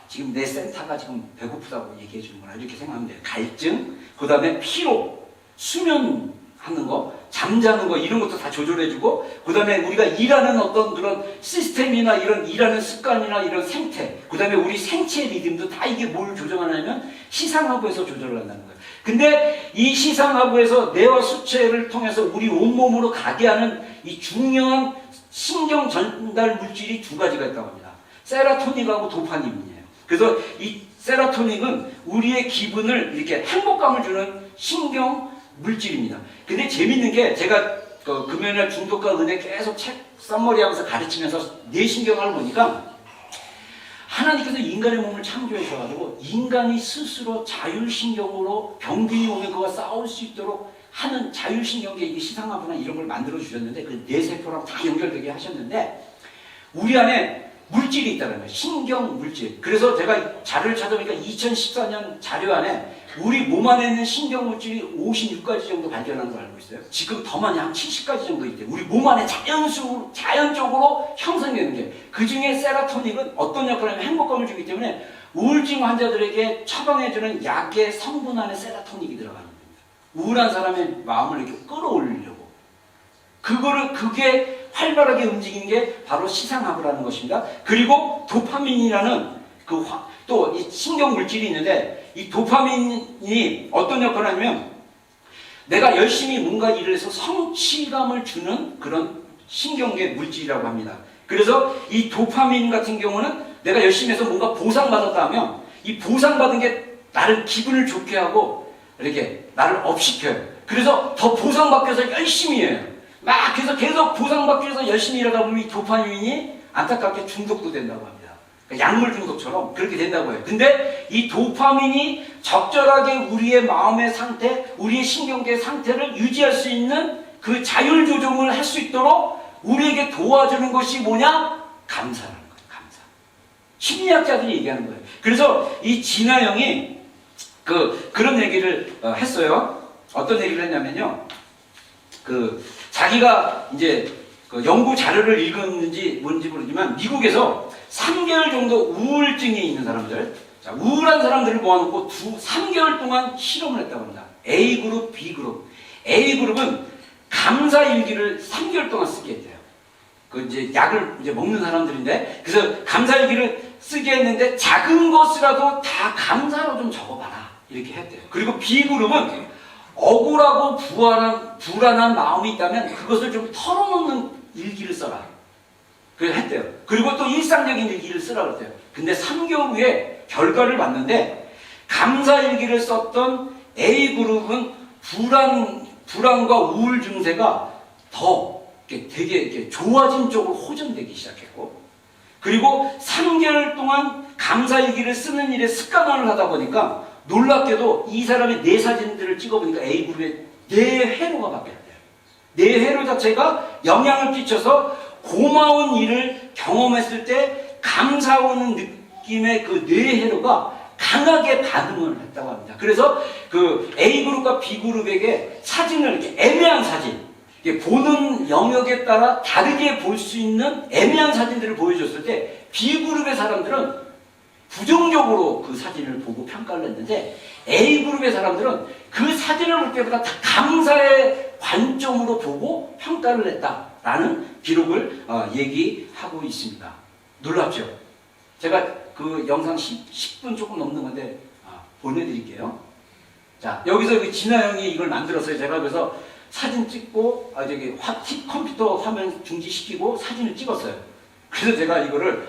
지금 내 센터가 지금 배고프다고 얘기해 주는구나 이렇게 생각하면 돼요. 갈증. 그 다음에 피로, 수면 하는 거, 잠자는 거 이런 것도 다 조절해주고, 그 다음에 우리가 일하는 어떤 그런 시스템이나 이런 일하는 습관이나 이런 생태, 그 다음에 우리 생체 리듬도 다 이게 뭘 조정하냐면 시상하부에서 조절을 한다는 거예요. 근데 이 시상하부에서 뇌와 수체를 통해서 우리 온몸으로 가게 하는 이 중요한 신경 전달 물질이 두 가지가 있다고 합니다. 세로토닌하고 도파민이에요. 그래서 이 세로토닌은 우리의 기분을 이렇게 행복감을 주는 신경 물질입니다. 근데 재밌는 게 제가 금요일날 중독과 은혜 계속 책 썸머리 하면서 가르치면서 뇌신경을 보니까 하나님께서 인간의 몸을 창조하셔가지고 인간이 스스로 자율신경으로 병균이 오면 그와 싸울 수 있도록 하는 자율신경계 이게 시상하부나 이런 걸 만들어 주셨는데 그 뇌세포랑 다 연결되게 하셨는데 우리 안에 물질이 있다는 거예요. 신경 물질. 그래서 제가 자료를 찾아보니까 2014년 자료 안에 우리 몸 안에 있는 신경 물질이 56가지 정도 발견한 걸 알고 있어요. 지금 더 많이 한 70가지 정도 있대요. 우리 몸 안에 자연적으로 형성되는 게. 그 중에 세로토닌은 어떤 역할을 하면 행복감을 주기 때문에 우울증 환자들에게 처방해주는 약의 성분 안에 세로토닌이 들어가는 겁니다. 우울한 사람의 마음을 이렇게 끌어올리려고. 그게 활발하게 움직이는 게 바로 시상하부라는 것입니다. 그리고 도파민이라는 또 이 신경 물질이 있는데 이 도파민이 어떤 역할을 하냐면 내가 열심히 뭔가 일을 해서 성취감을 주는 그런 신경계 물질이라고 합니다. 그래서 이 도파민 같은 경우는 내가 열심히 해서 뭔가 보상받았다 하면 이 보상받은 게 나를 기분을 좋게 하고 이렇게 나를 업시켜요. 그래서 더 보상받기 위해서 열심히 해요. 막 계속 보상받기 위해서 열심히 일하다 보면 이 도파민이 안타깝게 중독도 된다고 합니다. 그러니까 약물 중독처럼 그렇게 된다고 해요. 근데 이 도파민이 적절하게 우리의 마음의 상태, 우리의 신경계 상태를 유지할 수 있는 그 자율 조정을 할 수 있도록 우리에게 도와주는 것이 뭐냐? 감사라는 거예요. 감사. 심리학자들이 얘기하는 거예요. 그래서 이 진화영이 그런 얘기를 했어요. 어떤 얘기를 했냐면요. 자기가 이제 연구 자료를 읽었는지 뭔지 모르지만 미국에서 3개월 정도 우울증이 있는 사람들, 자, 우울한 사람들을 모아놓고 3개월 동안 실험을 했다고 합니다. A그룹, B그룹. A그룹은 감사일기를 3개월 동안 쓰게 했대요. 이제 약을 이제 먹는 사람들인데, 그래서 감사일기를 쓰게 했는데 작은 것이라도 다 감사로 좀 적어봐라. 이렇게 했대요. 그리고 B그룹은 억울하고 불안한 마음이 있다면 그것을 좀 털어놓는 일기를 써라. 그래서 했대요. 그리고 또 일상적인 일기를 쓰라 그랬대요. 근데 3개월 후에 결과를 봤는데 감사일기를 썼던 A그룹은 불안과 우울 증세가 더 되게 이렇게 좋아진 쪽으로 호전되기 시작했고, 그리고 3개월 동안 감사일기를 쓰는 일에 습관화를 하다 보니까 놀랍게도 이 사람의 뇌 사진들을 찍어보니까 A그룹의 뇌회로가 바뀌었대요. 뇌회로 자체가 영향을 끼쳐서 고마운 일을 경험했을 때 감사하는 느낌의 그 뇌회로가 강하게 반응을 했다고 합니다. 그래서 그 A그룹과 B그룹에게 사진을 이렇게 애매한 사진, 보는 영역에 따라 다르게 볼 수 있는 애매한 사진들을 보여줬을 때 B그룹의 사람들은 부정적으로 그 사진을 보고 평가를 했는데 A그룹의 사람들은 그 사진을 볼 때보다 다 감사의 관점으로 보고 평가를 했다라는 기록을 얘기하고 있습니다. 놀랍죠? 제가 그 영상 10분 조금 넘는 건데 보내드릴게요. 자, 여기서 그 진화영이 이걸 만들었어요. 제가 그래서 사진 찍고 컴퓨터 화면 중지시키고 사진을 찍었어요. 그래서 제가 이거를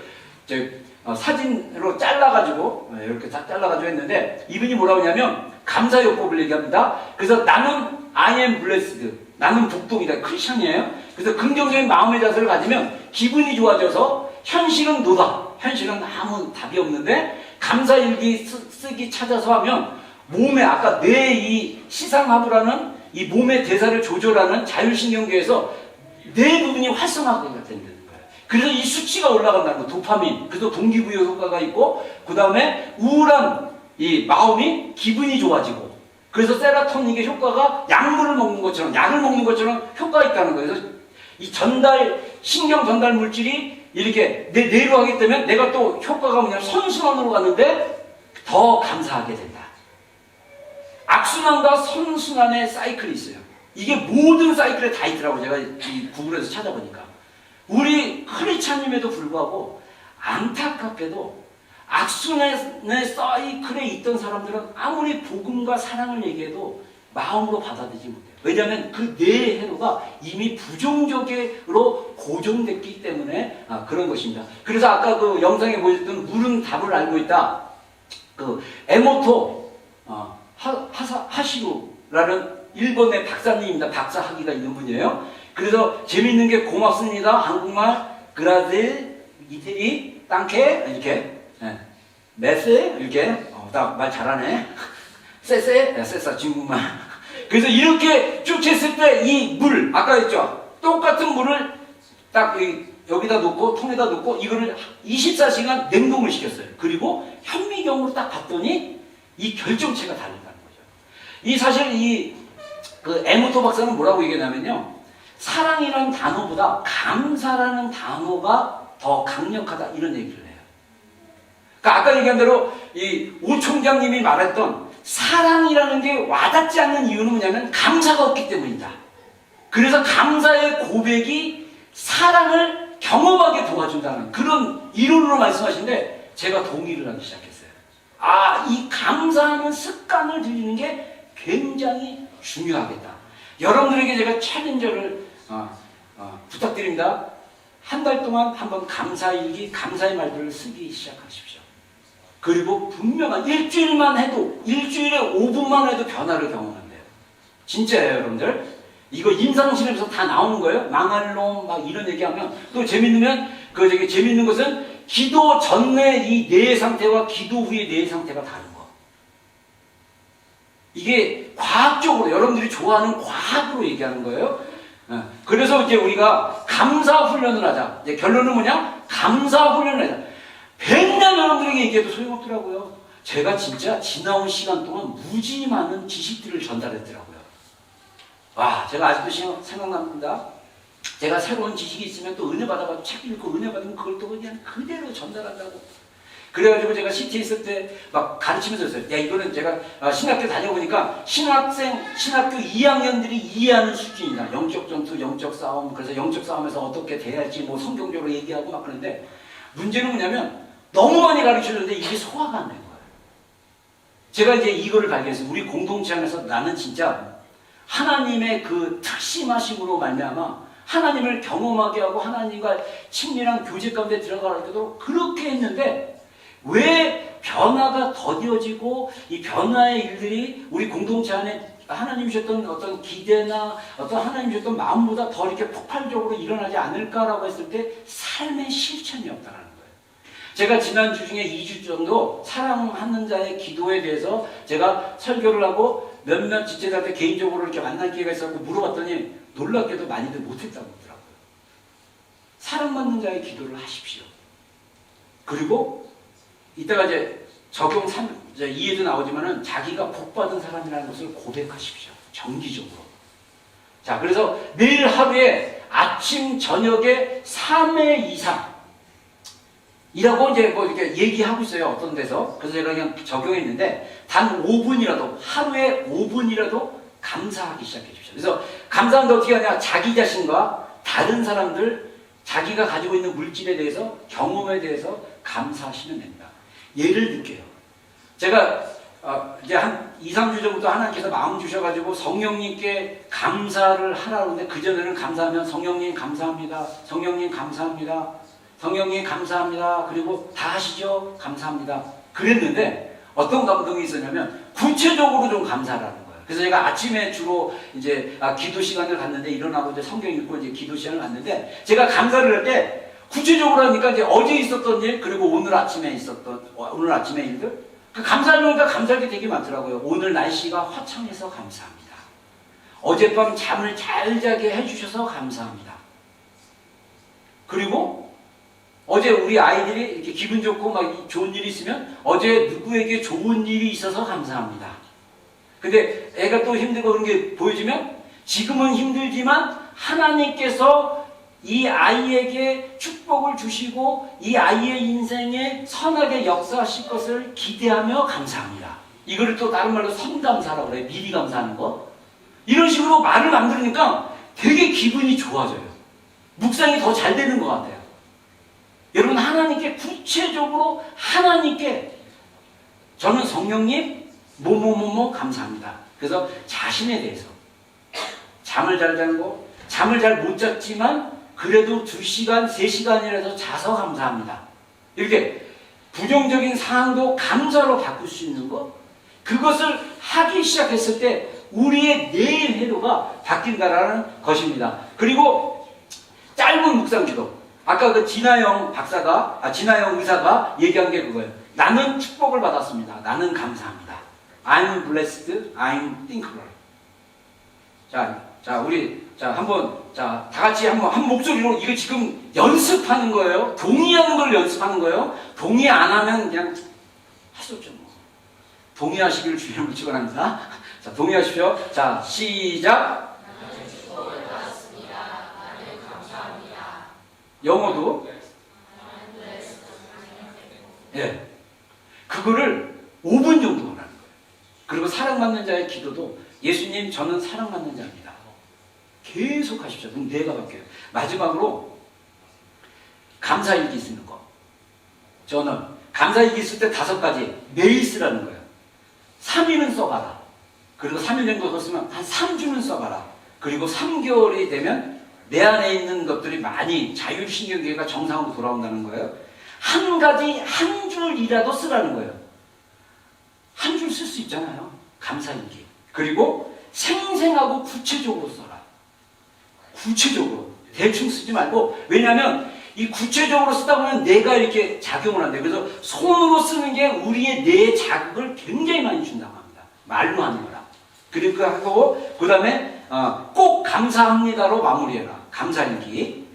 사진으로 잘라가지고 이렇게 딱 잘라가지고 했는데 이분이 뭐라고 하냐면 감사요법을 얘기합니다. 그래서 나는 I am blessed, 나는 복동이다, 크리스천이에요. 그래서 긍정적인 마음의 자세를 가지면 기분이 좋아져서 현실은 노다, 현실은 아무 답이 없는데 감사일기 쓰기 찾아서 하면 몸에 아까 뇌 이 시상하부라는 이 몸의 대사를 조절하는 자율신경계에서 뇌 부분이 활성화가 된다. 그래서 이 수치가 올라간다는 거, 도파민. 그래서 동기부여 효과가 있고, 그 다음에 우울한 이 마음이 기분이 좋아지고, 그래서 세로토닌의 효과가 약을 먹는 것처럼 효과가 있다는 거예요. 그래서 이 신경 전달 물질이 이렇게 내 뇌로 하기 때문에 내가 또 효과가 뭐냐면 선순환으로 가는데 더 감사하게 된다. 악순환과 선순환의 사이클이 있어요. 이게 모든 사이클에 다 있더라고요. 제가 이 구글에서 찾아보니까. 우리 크리스찬임에도 불구하고 안타깝게도 악순환의 사이클에 있던 사람들은 아무리 복음과 사랑을 얘기해도 마음으로 받아들이지 못해요. 왜냐하면 그 뇌회로가 이미 부정적으로 고정됐기 때문에 그런 것입니다. 그래서 아까 그 영상에 보여줬던 물은 답을 알고 있다. 그 에모토 하시루라는 일본의 박사님입니다. 박사 학위가 있는 분이에요. 그래서 재밌는 게 고맙습니다. 한국말 그라딜 이태리 땅케 이렇게 메세 이렇게 딱 말 잘하네. 세세 세사 중국말. 그래서 이렇게 쭉 했을 때 이 물 아까 했죠. 똑같은 물을 딱 여기다 놓고 통에다 놓고 이거를 24시간 냉동을 시켰어요. 그리고 현미경으로 딱 봤더니 이 결정체가 다르다는 거죠. 이 사실 그 에모토 박사는 뭐라고 얘기하냐면요. 사랑이라는 단어보다 감사라는 단어가 더 강력하다 이런 얘기를 해요. 그러니까 아까 얘기한 대로 이 오 총장님이 말했던 사랑이라는 게 와닿지 않는 이유는 뭐냐면 감사가 없기 때문이다. 그래서 감사의 고백이 사랑을 경험하게 도와준다는 그런 이론으로 말씀하시는데 제가 동의를 하기 시작했어요. 이 감사하는 습관을 들이는 게 굉장히 중요하겠다. 여러분들에게 제가 챌린저를 부탁드립니다. 한 달 동안 한번 감사일기, 감사의 말들을 쓰기 시작하십시오. 그리고 분명한 일주일만 해도, 일주일에 5분만 해도 변화를 경험한대요. 진짜예요, 여러분들. 이거 임상실험에서 다 나오는 거예요. 망할 놈, 막 이런 얘기하면. 또 재밌는 것은 기도 전에 이 뇌의 상태와 기도 후의 뇌의 상태가 다른 거. 이게 과학적으로, 여러분들이 좋아하는 과학으로 얘기하는 거예요. 그래서 이제 우리가 감사 훈련을 하자. 이제 결론은 뭐냐? 감사 훈련을 하자. 백날 여러분들에게 얘기해도 소용없더라고요. 제가 진짜 지나온 시간 동안 무지 많은 지식들을 전달했더라고요. 와, 제가 아직도 생각납니다. 제가 새로운 지식이 있으면 또 은혜 받아가지고 책 읽고 은혜 받으면 그걸 또 그냥 그대로 전달한다고. 그래가지고 제가 CT에 있을 때 막 가르치면서 했어요. 야, 이거는 제가 신학교 다녀보니까 신학교 2학년들이 이해하는 수준이다. 영적 전투, 영적 싸움. 그래서 영적 싸움에서 어떻게 돼야지 뭐 성경적으로 얘기하고 막 그러는데 문제는 뭐냐면 너무 많이 가르쳐줬는데 이게 소화가 안 된 거예요. 제가 이제 이거를 발견했어요. 우리 공동체 안에서 나는 진짜 하나님의 그 특심하심으로 말미암아 하나님을 경험하게 하고 하나님과 친밀한 교제 가운데 들어가도록 그렇게 했는데 왜 변화가 더뎌지고 이 변화의 일들이 우리 공동체 안에 하나님 주셨던 어떤 기대나 어떤 하나님 주셨던 마음보다 더 이렇게 폭발적으로 일어나지 않을까라고 했을 때 삶의 실천이 없다는 거예요. 제가 지난주 중에 2주 정도 사랑하는 자의 기도에 대해서 제가 설교를 하고 몇몇 지체들한테 개인적으로 이렇게 만날 기회가 있었고 물어봤더니 놀랍게도 많이들 못했다고 하더라고요. 사랑받는 자의 기도를 하십시오. 그리고 이따가 이제 적용 2에도 나오지만은 자기가 복받은 사람이라는 것을 고백하십시오. 정기적으로. 자, 그래서 매일 하루에 아침, 저녁에 3회 이상 이라고 이제 뭐 이렇게 얘기하고 있어요. 어떤 데서. 그래서 제가 그냥 적용했는데 단 5분이라도, 하루에 5분이라도 감사하기 시작해 주십시오. 그래서 감사하는데 어떻게 하냐? 자기 자신과 다른 사람들, 자기가 가지고 있는 물질에 대해서, 경험에 대해서 감사하시면 됩니다. 예를 들게요. 제가 이제 한 2, 3주 전부터 하나님께서 마음 주셔가지고 성령님께 감사를 하라고 하는데 그전에는 감사하면 성령님 감사합니다. 성령님 감사합니다. 성령님 감사합니다. 그리고 다 하시죠? 감사합니다. 그랬는데 어떤 감동이 있었냐면 구체적으로 좀 감사라는 거예요. 그래서 제가 아침에 주로 이제 기도 시간을 갔는데 일어나고 이제 성경 읽고 이제 기도 시간을 갔는데 제가 감사를 할 때 구체적으로 하니까 이제 어제 있었던 일 그리고 오늘 아침에 일들 그 감사하려니까 감사할 게 되게 많더라고요. 오늘 날씨가 화창해서 감사합니다. 어젯밤 잠을 잘 자게 해주셔서 감사합니다. 그리고 어제 우리 아이들이 이렇게 기분 좋고 막 좋은 일이 있으면 어제 누구에게 좋은 일이 있어서 감사합니다. 근데 애가 또 힘들고 그런 게 보여지면 지금은 힘들지만 하나님께서 이 아이에게 축복을 주시고 이 아이의 인생에 선하게 역사하실 것을 기대하며 감사합니다. 이거를 또 다른 말로 선감사라고 그래요. 미리 감사하는 거. 이런 식으로 말을 만들으니까 되게 기분이 좋아져요. 묵상이 더 잘 되는 것 같아요. 여러분, 하나님께 구체적으로 하나님께 저는 성령님 뭐뭐뭐뭐 감사합니다. 그래서 자신에 대해서 잠을 잘 자는 거, 잠을 잘 못 잤지만 그래도 2시간, 3시간이라도 자서 감사합니다. 이렇게 부정적인 상황도 감사로 바꿀 수 있는 것, 그것을 하기 시작했을 때 우리의 뇌 회로가 바뀐다라는 것입니다. 그리고 짧은 묵상기도, 아까 그 진아영 의사가 얘기한 게 그거예요. 나는 축복을 받았습니다. 나는 감사합니다. I'm blessed, I'm thankful. 우리 한번 다 같이 한 목소리로 이거 지금 연습하는 거예요. 동의하는 걸 연습하는 거예요. 동의 안 하면 그냥 할 수 없죠. 뭐. 동의하시기를 주님을 축원합니다. 자, 동의하십시오. 자, 시작. 영어도 예, 그거를 5분 정도 하라는 거예요. 그리고 사랑받는 자의 기도도 예수님 저는 사랑받는 자입니다. 계속 하십시오. 그럼 뇌가 바뀌어요. 마지막으로 감사일기 쓰는 거. 저는 감사일기 쓸 때 5가지 매일 쓰라는 거예요. 3일은 써봐라. 그리고 3일 정도 썼으면 한 3주는 써봐라. 그리고 3개월이 되면 내 안에 있는 것들이 많이 자율신경계가 정상으로 돌아온다는 거예요. 한 가지 한 줄이라도 쓰라는 거예요. 한 줄 쓸 수 있잖아요. 감사일기. 그리고 생생하고 구체적으로 써라. 구체적으로. 대충 쓰지 말고. 왜냐하면 이 구체적으로 쓰다 보면 뇌가 이렇게 작용을 한대요. 그래서 손으로 쓰는 게 우리의 뇌에 자극을 굉장히 많이 준다고 합니다. 말로 하는 거라. 그리고 하고 그 다음에 꼭 감사합니다로 마무리해라. 감사일기.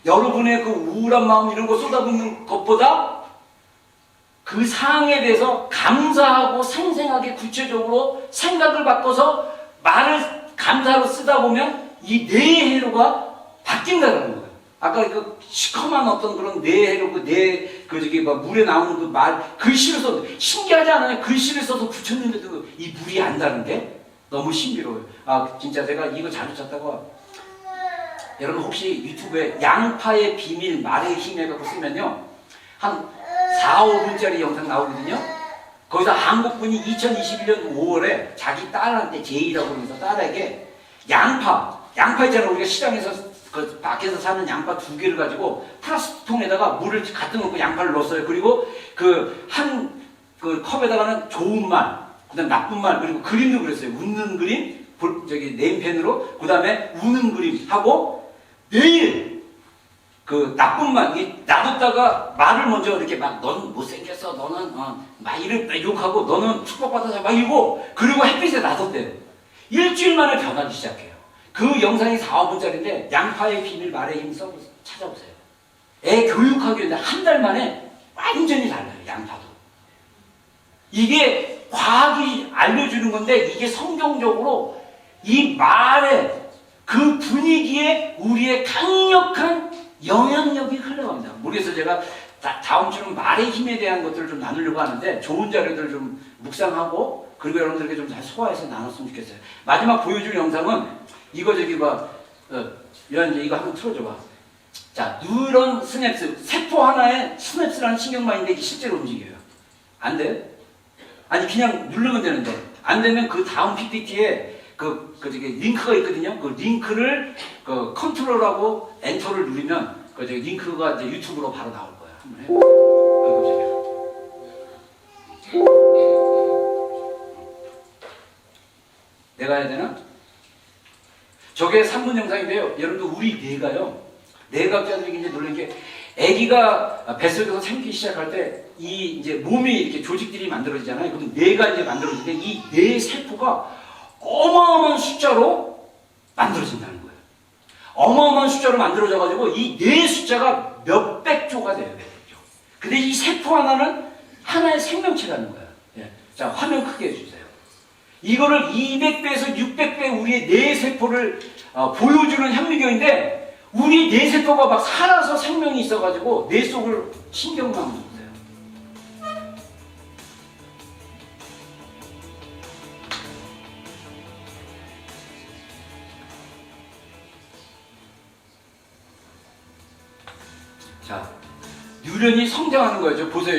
여러분의 그 우울한 마음 이런 거 쏟아붓는 것보다 그 상황에 대해서 감사하고 생생하게 구체적으로 생각을 바꿔서 말을 감사로 쓰다 보면 이 뇌의 회로가 바뀐다는 거예요. 아까 그 시커먼 어떤 그런 뇌 회로, 물에 나오는 그 말, 글씨를 써도, 신기하지 않아요? 글씨를 써서 붙였는데도 이 물이 안다는 게 너무 신비로워요. 진짜 제가 이거 자주 찾다가 여러분 혹시 유튜브에 양파의 비밀 말의 힘 해갖고 쓰면요 한 4, 5분짜리 영상 나오거든요. 거기서 한국분이 2021년 5월에 자기 딸한테 제이라고 하면서 딸에게 양파 있잖아요. 우리가 시장에서 그 밖에서 사는 양파 2개를 가지고 플라스틱 통에다가 물을 갖다 놓고 양파를 넣었어요. 그리고 그 컵에다가는 좋은 말, 그다음 나쁜 말, 그리고 그림도 그렸어요. 웃는 그림, 네임펜으로, 그 다음에 우는 그림 하고 매일 그 나쁜 말, 놔뒀다가 말을 먼저 이렇게 막, 넌 못생겼어, 너는, 막 이렇게 욕하고, 너는 축복받아서 막 이러고, 그리고 햇빛에 놔뒀대요. 일주일 만에 변하기 시작해요. 그 영상이 4, 5분짜리인데, 양파의 비밀 말의 힘 찾아보세요. 애 교육하기 위해 한 달 만에 완전히 달라요, 양파도. 이게 과학이 알려주는 건데, 이게 성경적으로 이 말에 그 분위기에 우리의 강력한 영향력이 흘러갑니다. 그래서 제가 다음 주는 말의 힘에 대한 것들을 좀 나누려고 하는데 좋은 자료들 좀 묵상하고 그리고 여러분들에게 좀 잘 소화해서 나눴으면 좋겠어요. 마지막 보여줄 영상은 이거 이거 한번 틀어줘봐. 자, 뉴런 스냅스, 세포 하나에 스냅스라는 신경망인데 이게 실제로 움직여요. 안 돼요? 아니 그냥 누르면 되는데 안 되면 그 다음 PPT에 링크가 있거든요. 그 링크를 컨트롤하고 엔터를 누르면 링크가 이제 유튜브로 바로 나올 거야. 한번 해. 내가 해야 되나? 저게 3분 영상인데요. 여러분들 우리 뇌가요. 뇌과학자들이 이제 놀란 게 아기가 뱃속에서 생기 시작할 때 이제 몸이 이렇게 조직들이 만들어지잖아요. 그럼 뇌가 이제 만들어지는데 이 뇌 세포가 어마어마한 숫자로 만들어진다는 거예요. 어마어마한 숫자로 만들어져가지고 이 뇌 숫자가 몇백 조가 돼요. 몇백 조. 근데 이 세포 하나는 하나의 생명체라는 거예요. 예. 자, 화면 크게 해주세요. 이거를 200배에서 600배 우리의 뇌 세포를 보여주는 현미경인데 우리 뇌 세포가 막 살아서 생명이 있어가지고 뇌 속을 신경만 보세요. 자, 유전이 성장하는 거죠. 보세요.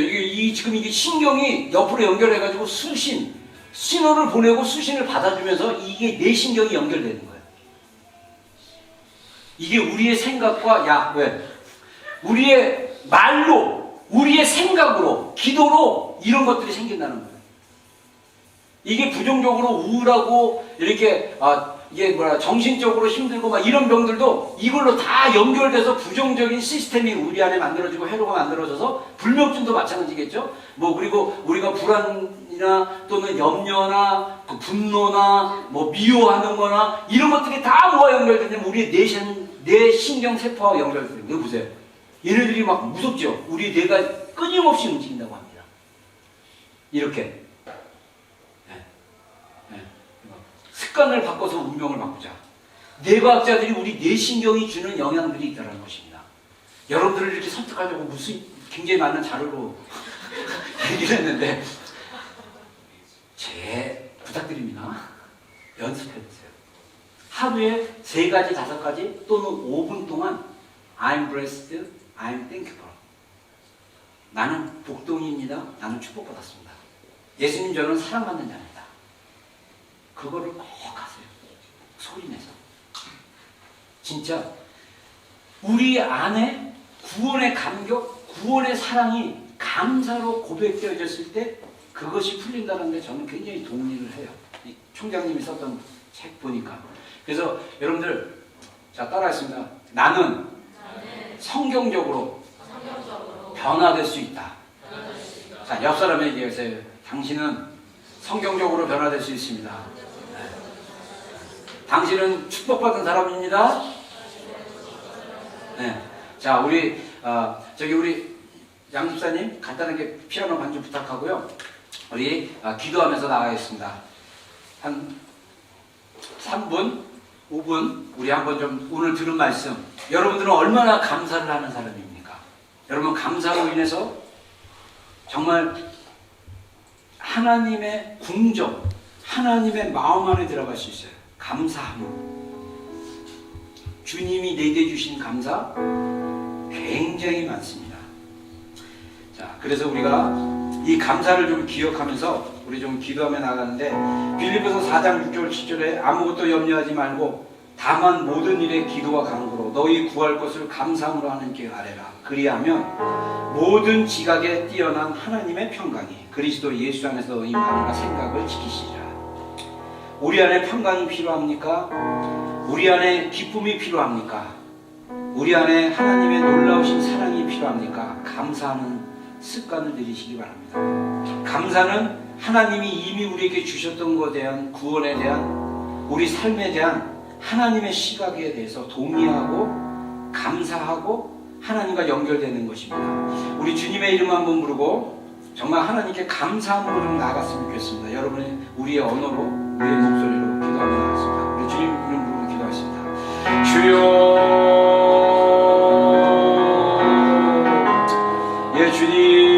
지금 이게 신경이 옆으로 연결해가지고 신호를 보내고 수신을 받아주면서 이게 내 신경이 연결되는 거예요. 이게 우리의 생각과 우리의 말로, 우리의 생각으로, 기도로 이런 것들이 생긴다는 거예요. 이게 부정적으로 우울하고 이렇게 이게 정신적으로 힘들고 막 이런 병들도 이걸로 다 연결돼서 부정적인 시스템이 우리 안에 만들어지고 회로가 만들어져서 불면증도 마찬가지겠죠. 그리고 우리가 불안이나 또는 염려나 분노나 미워하는 거나 이런 것들이 다 뭐가 연결되냐면 우리의 내 신경 세포와 연결되는 거예요. 보세요. 얘네들이 막 무섭죠. 우리 뇌가 끊임없이 움직인다고 합니다. 이렇게. 습관을 바꿔서 운명을 바꾸자. 뇌과학자들이 우리 뇌신경이 주는 영향들이 있다는 것입니다. 여러분들을 이렇게 설득하려고 무슨 굉장히 많은 자료로 얘기를 했는데 부탁드립니다. 연습해보세요. 하루에 3가지, 5가지 또는 5분 동안 I'm blessed, I'm thankful. 나는 복동입니다. 나는 축복받았습니다. 예수님 저는 사랑받는 자입니다. 그거를 꼭 하세요. 소리내서. 진짜 우리 안에 구원의 감격, 구원의 사랑이 감사로 고백되어졌을 때 그것이 풀린다는 데 저는 굉장히 동의를 해요. 이 총장님이 썼던 책 보니까. 그래서 여러분들 자 따라하겠습니다. 나는 성경적으로 변화될 수 있다. 자, 옆 사람에게 얘기하세요. 당신은 성경적으로 변화될 수 있습니다. 당신은 축복받은 사람입니다. 네. 자, 우리 양 집사님 간단하게 피아노 반주 부탁하고요. 우리 기도하면서 나가겠습니다. 한 3분, 5분 우리 한번 좀 오늘 들은 말씀. 여러분들은 얼마나 감사를 하는 사람입니까? 여러분 감사로 인해서 정말 하나님의 궁정, 하나님의 마음 안에 들어갈 수 있어요. 감사함. 주님이 내게 주신 감사 굉장히 많습니다. 자, 그래서 우리가 이 감사를 좀 기억하면서 우리 좀 기도하며 나가는데 빌립보서 4장 6절 7절에 아무것도 염려하지 말고 다만 모든 일에 기도와 간구로 너희 구할 것을 감사함으로 하나님께 아뢰라. 그리하면 모든 지각에 뛰어난 하나님의 평강이 그리스도 예수 안에서 너희 마음과 생각을 지키시리라. 우리 안에 평강이 필요합니까? 우리 안에 기쁨이 필요합니까? 우리 안에 하나님의 놀라우신 사랑이 필요합니까? 감사하는 습관을 들이시기 바랍니다. 감사는 하나님이 이미 우리에게 주셨던 것에 대한 구원에 대한 우리 삶에 대한 하나님의 시각에 대해서 동의하고 감사하고 하나님과 연결되는 것입니다. 우리 주님의 이름 한번 부르고 정말 하나님께 감사함으로 좀 나아갔으면 좋겠습니다. 여러분이 우리의 언어로 우리의 목소리로 기도하며 나가겠습니다. 우리 주님 이름 부르고 기도하겠습니다. 주여, 예 주님.